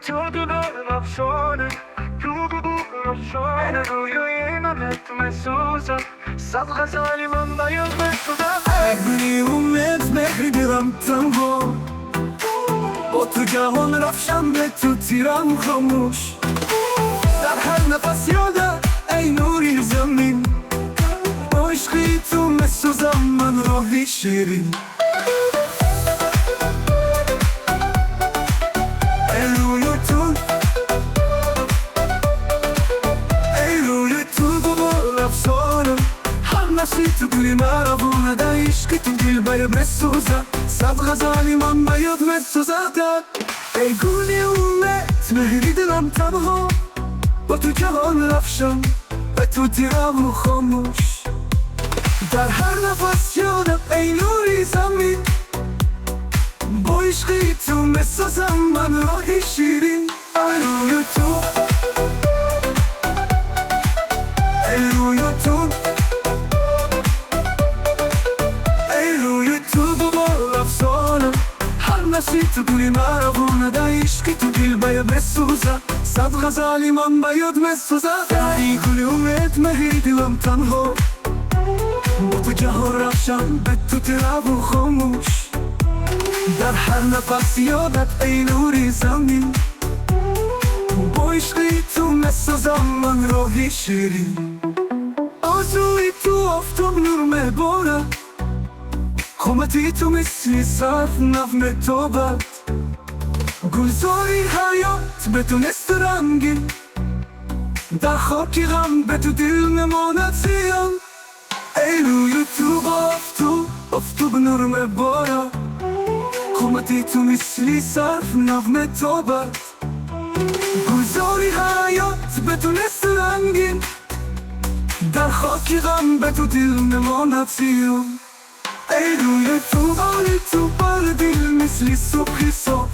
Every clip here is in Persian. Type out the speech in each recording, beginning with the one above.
تو دلار افشانه من روی منت مسوزم صد غزالی من باید مسوزم اگری اومد مهری دلم تنها با تو جهان رفشم به تو تیرم خاموش در هر نفس یادت ای نوری زمین با عشقی تو مسوزم من راهی شیرین تو گلی مرابونه دا عشقی تو دل باید مسوزم صد غزالی من باید مسوزم ای گلی اومد مهری دلم تنها با تو جهان رفشم به تو تیرم و خاموش در هر نفس یادم ای نوری زمین با عشقی تو مسوزم من راهی شیرین ای روی تو ای روی تو تو گلی مرابونه دا عشقی تو دل باید مسوزم صد غزالی من باید مسوزم ای گلی اومد مهری دلم تنها با تو جهان رفشم به تو تیرم و خاموش در هر نفس یادت ای نوری زمین با عشقی تو مسوزم من راهی شیرین آرزوی تو آفتاب نور میباره خامتی تو مثل صرف نغمه تو بد گلزاری حیات به تو نست رنگین در خاکی غم به تو دل نماند زیان ای روی تو آفتاب نور میباره خامتی تو مثل صرف نغمه تو بد گلزاری حیات به تو نست رنگین در خاکی غم به تو دل نماند زیان ای روی تو بر دل مثل صبح صاف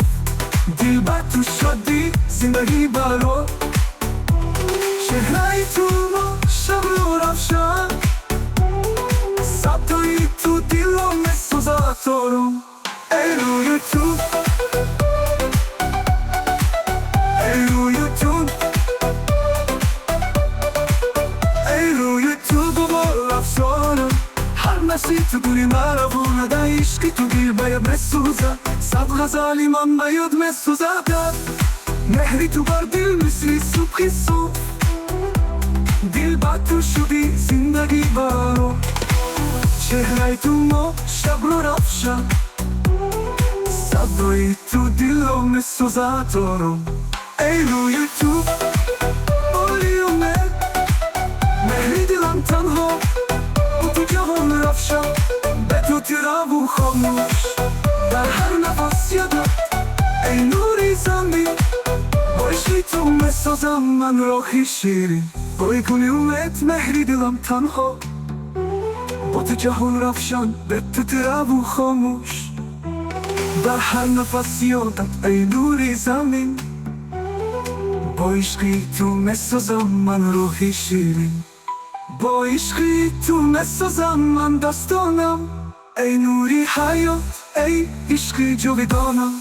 دل بر تو شدی زندگی برا چهره تو ما شب رو رفشن صدای تو دل رو مسوزد تو رو ای روی تو ای روی تو ای روی تو بابا افسانم تو گلی مرابونه دا عشقی تو دل باید مسوزم صد غزالی من باید مسوزم مهری تو بر دل مثل صبح صبح دل بر تو شدی زندگی برا چهره تو ما شب رو رفشن صدای تو دل رو مسوزد تو رو ای روی تو باری اومد مهری دلم تنها با تو جهان رفشم به تو تیرم و خاموش در هر نفس یادت ای نوری زمین با عشقی تو مسوزم من راهی شیرین بای گلی اومد مهری دلم تنها با تو جهان رفشم به تو تیرم و خاموش در هر نفس یادت ای نوری زمین با عشقی تو مسوزم من راهی شیرین با عشقی تو مسوزم من داستانم ای نوری حیات ای عشقی جاودانم